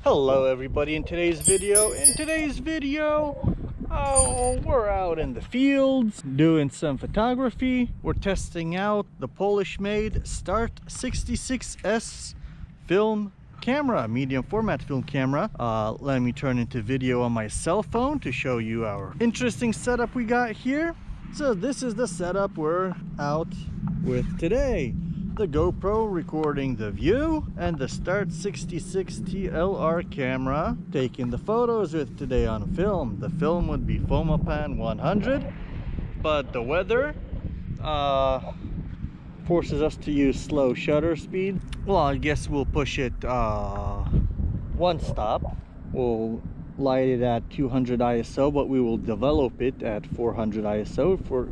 Hello everybody. In today's video, we're out in the fields doing some photography. We're testing out the Polish made Start 66S film camera, medium format film camera. Let me turn into video on my cell phone to show you our interesting setup we got here. So this is the setup we're out with today. The GoPro recording the view and the Start 66 TLR camera taking the photos with today on film. The film would be Fomapan 100, but the weather forces us to use slow shutter speed. Well, I guess we'll push it one stop. We'll light it at 200 ISO, but we will develop it at 400 ISO for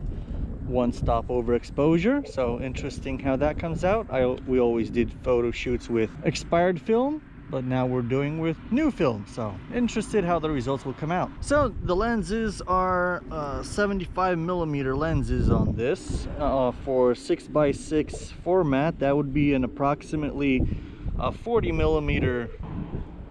one stop overexposure. So interesting how that comes out. We always did photo shoots with expired film, but now we're doing with new film, so interested how the results will come out. So the lenses are 75mm lenses on this for 6x6 format. That would be an approximately 40mm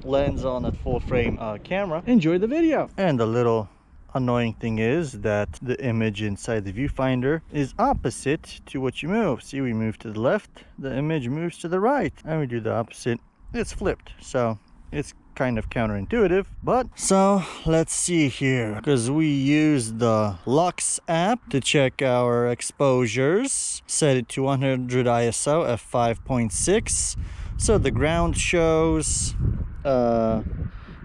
lens on a full frame camera. Enjoy the video. And the little annoying thing is that the image inside the viewfinder is opposite to what you move. See, we move to the left, the image moves to the right, and we do the opposite, it's flipped. So it's kind of counterintuitive. But so let's see here, because we use the Lux app to check our exposures. Set it to 100 ISO f5.6. so the ground shows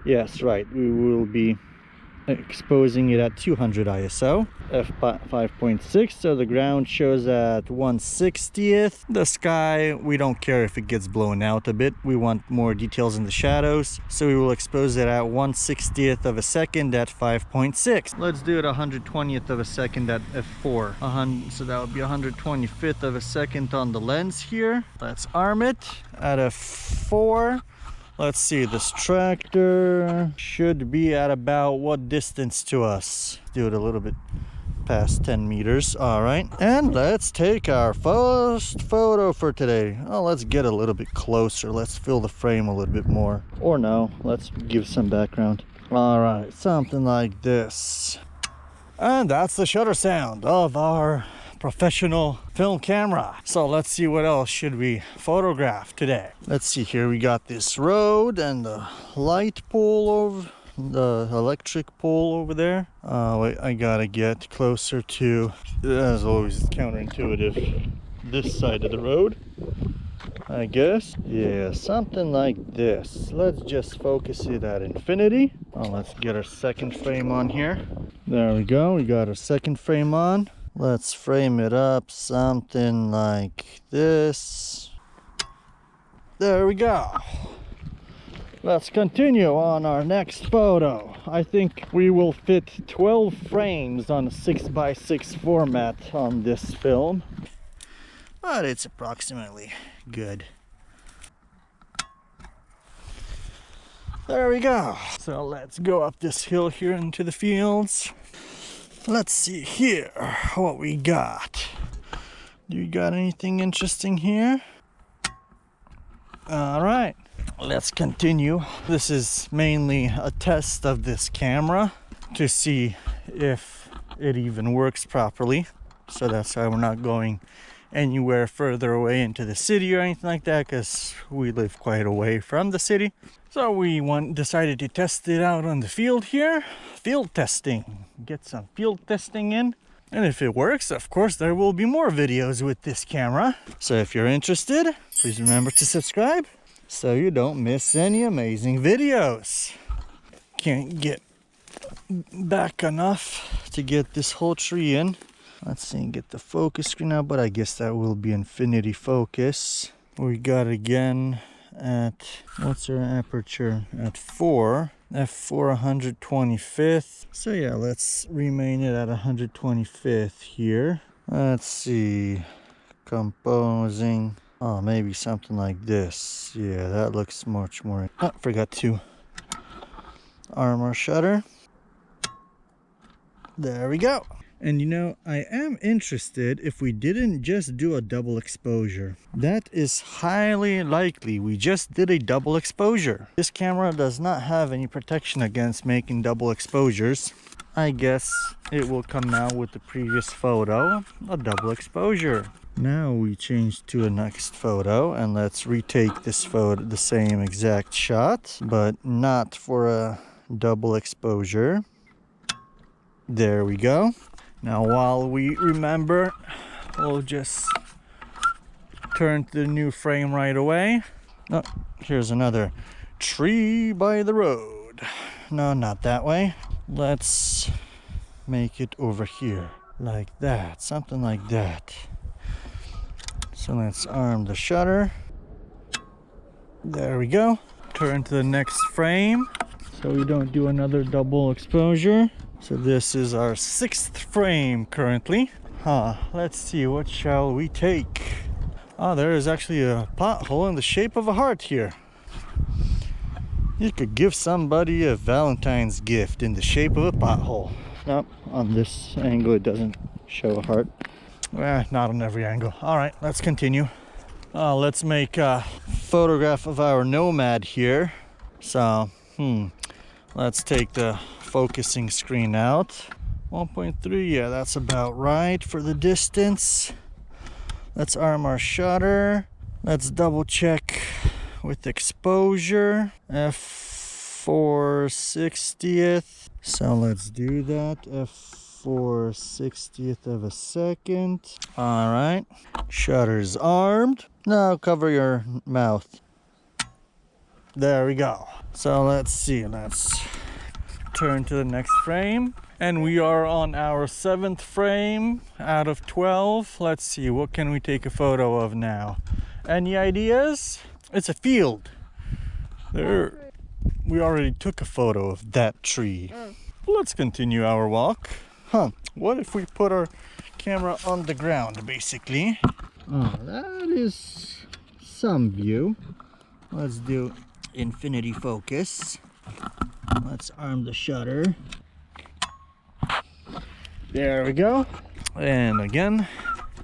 yes, right, we will be exposing it at 200 ISO f5.6, so the ground shows at 1/60th. The sky, we don't care if it gets blown out a bit, we want more details in the shadows, so we will expose it at 1/60th of a second at 5.6. let's do it 120th of a second at f4, so that would be 125th of a second on the lens here. Let's arm it at f4. Let's see, this tractor should be at about what distance to us? Do it a little bit past 10 meters. All right, and let's take our first photo for today. Oh, let's get a little bit closer. Let's fill the frame a little bit more. Or no, let's give some background. All right, something like this. And that's the shutter sound of our professional film camera. So let's see, what else should we photograph today? Let's see here, we got this road and the light pole over the electric pole over there. Wait, I gotta get closer to, as always, it's counterintuitive, this side of the road, I guess. Yeah, something like this. Let's just focus it at infinity. Let's get our second frame on here. There we go, we got our second frame on. Let's frame it up something like this. There we go. Let's continue on our next photo. I think we will fit 12 frames on a 6x6 format on this film, but it's approximately good. There we go. So let's go up this hill here into the fields. Let's see here what we got. Do you got anything interesting here? All right, let's continue. This is mainly a test of this camera to see if it even works properly. So that's why we're not going anywhere further away into the city or anything like that, because we live quite away from the city. So we decided to test it out on the field here. Field testing. Get some field testing in. And if it works, of course, there will be more videos with this camera. So if you're interested, please remember to subscribe so you don't miss any amazing videos. Can't get back enough to get this whole tree in. Let's see, get the focus screen out, but I guess that will be infinity focus. We got again at, what's our aperture? At 4, f4 125th. So yeah, let's remain it at 125th here. Let's see, composing. Oh, maybe something like this. Yeah, that looks much more. Oh, forgot to arm our shutter. There we go. And you know, I am interested if we didn't just do a double exposure. That is highly likely. We just did a double exposure. This camera does not have any protection against making double exposures. I guess it will come out with the previous photo, a double exposure. Now we change to a next photo and let's retake this photo, the same exact shot, but not for a double exposure. There we go. Now while we remember, we'll just turn to the new frame right away. Oh, here's another tree by the road. No, not that way. Let's make it over here, like that, something like that. So let's arm the shutter. There we go. Turn to the next frame so we don't do another double exposure. So this is our 6th frame currently. Let's see, what shall we take? Oh, there is actually a pothole in the shape of a heart here. You could give somebody a Valentine's gift in the shape of a pothole. Nope, on this angle it doesn't show a heart. Not on every angle. All right, let's continue. Let's make a photograph of our Nomad here. So, let's take the focusing screen out. 1.3, yeah, that's about right for the distance. Let's arm our shutter. Let's double check with exposure. f/4/60th. So let's do that. f/4/60th of a second. All right, shutter's armed. Now cover your mouth. There we go. So let's see, let's turn to the next frame. And we are on our 7th frame out of 12. Let's see, what can we take a photo of now? Any ideas? It's a field. There, we already took a photo of that tree. Let's continue our walk. What if we put our camera on the ground, basically? Oh, that is some view. Let's do infinity focus. Let's arm the shutter. There we go. And again,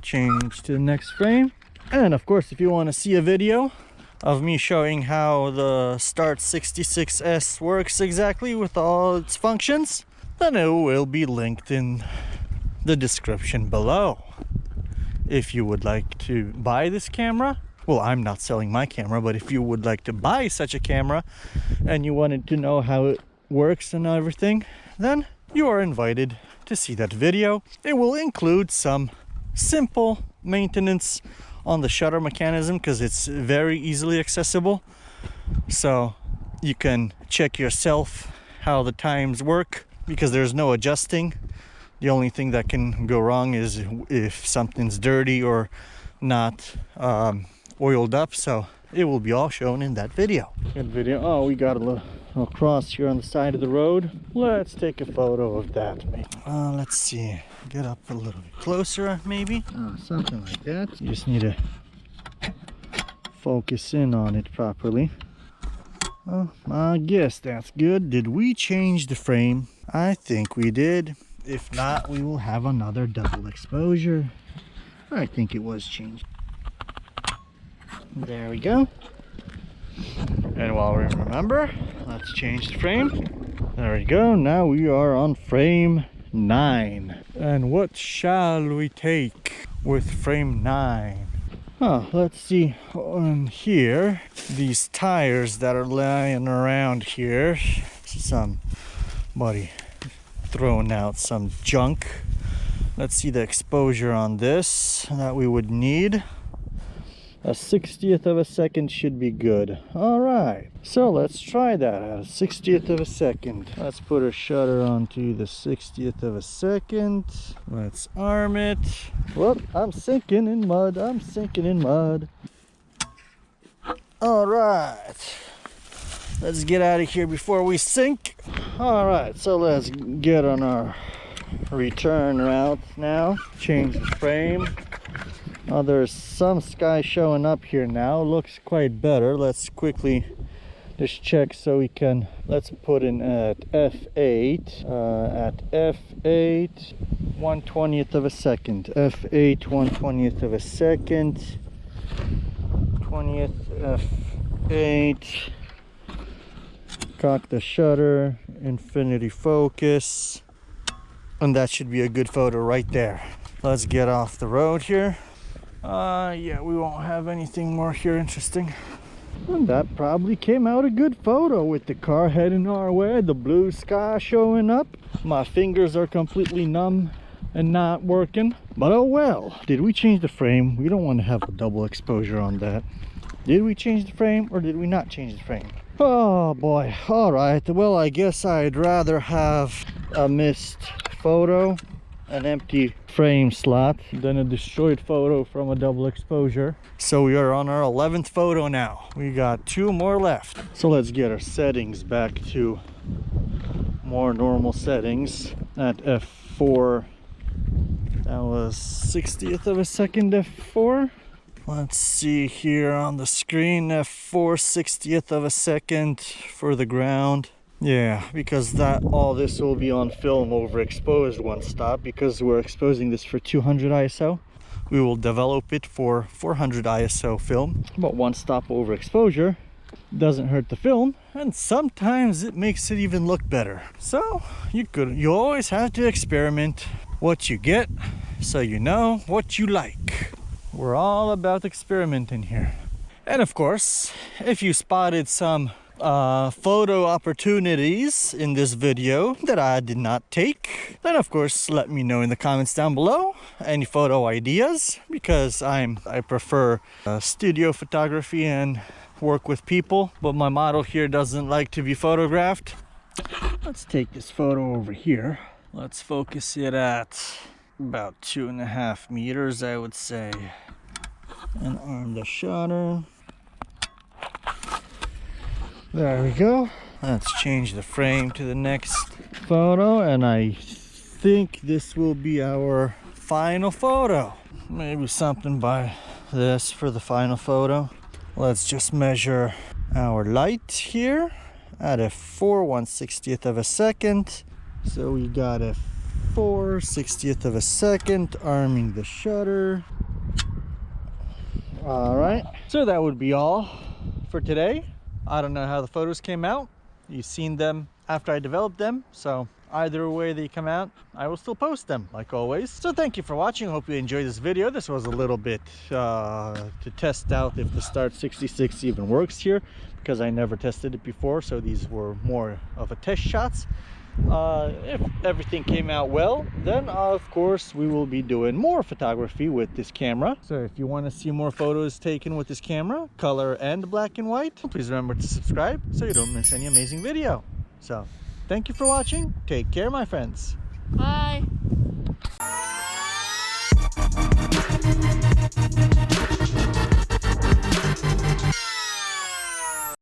change to the next frame. And of course, if you want to see a video of me showing how the Start 66S works exactly with all its functions, then it will be linked in the description below. If you would like to buy this camera, well, I'm not selling my camera, but if you would like to buy such a camera and you wanted to know how it works and everything, then you are invited to see that video. It will include some simple maintenance on the shutter mechanism because it's very easily accessible. So you can check yourself how the times work because there's no adjusting. The only thing that can go wrong is if something's dirty or not oiled up. So it will be all shown in that video. Good video. Oh, we got a little cross here on the side of the road. Let's take a photo of that. Let's see, get up a little bit closer maybe. Something like that. You just need to focus in on it properly. Oh, I guess that's good. Did we change the frame? I think we did. If not, we will have another double exposure. I think it was changed. There we go. And while we remember, let's change the frame. There we go. Now we are on frame 9. And what shall we take with frame 9? Let's see on here. These tires that are lying around here. Somebody throwing out some junk. Let's see the exposure on this that we would need. A 60th of a second should be good. All right, so let's try that at a 60th of a second. Let's put our shutter onto the 60th of a second. Let's arm it. Whoop, I'm sinking in mud. I'm sinking in mud. All right, let's get out of here before we sink. All right, so let's get on our return route now. Change the frame. There's some sky showing up here now. Looks quite better. Let's quickly Just check so we can, let's put in at f8, at f8 1/20th of a second, f8 1/20th of a second, 20th f8, cock the shutter, infinity focus, and that should be a good photo right there. Let's get off the road here. Yeah, we won't have anything more here interesting. And that probably came out a good photo with the car heading our way, the blue sky showing up. My fingers are completely numb and not working, but oh well. Did we change the frame? We don't want to have a double exposure on that. Did we change the frame or did we not change the frame? Oh boy. All right, well, I guess I'd rather have a missed photo, an empty frame slot, than a destroyed photo from a double exposure. So we are on our 11th photo now. We got 2 more left. So let's get our settings back to more normal settings. At f4, that was 60th of a second f4. Let's see here on the screen, f4 60th of a second for the ground. Yeah, because all this will be on film overexposed one stop, because we're exposing this for 200 ISO. We will develop it for 400 ISO film, but one stop overexposure doesn't hurt the film, and sometimes it makes it even look better. So you always have to experiment what you get so you know what you like. We're all about experimenting here. And of course, if you spotted some photo opportunities in this video that I did not take, then of course let me know in the comments down below any photo ideas, because I prefer studio photography and work with people, but my model here doesn't like to be photographed. Let's take this photo over here. Let's focus it at about 2.5 meters, I would say, and arm the shutter. There we go. Let's change the frame to the next photo, and I think this will be our final photo. Maybe something by this for the final photo. Let's just measure our light here at f4 1/60th of a second. So we got f4 60th of a second, arming the shutter. All right, so that would be all for today. I don't know how the photos came out. You've seen them after I developed them, so either way they come out, I will still post them like always. So thank you for watching. Hope you enjoyed this video. This was a little bit to test out if the Start 66 even works here, because I never tested it before, so these were more of a test shots. If everything came out well, then of course we will be doing more photography with this camera. So if you want to see more photos taken with this camera, color and black and white, please remember to subscribe so you don't miss any amazing video. So thank you for watching. Take care, my friends. Bye.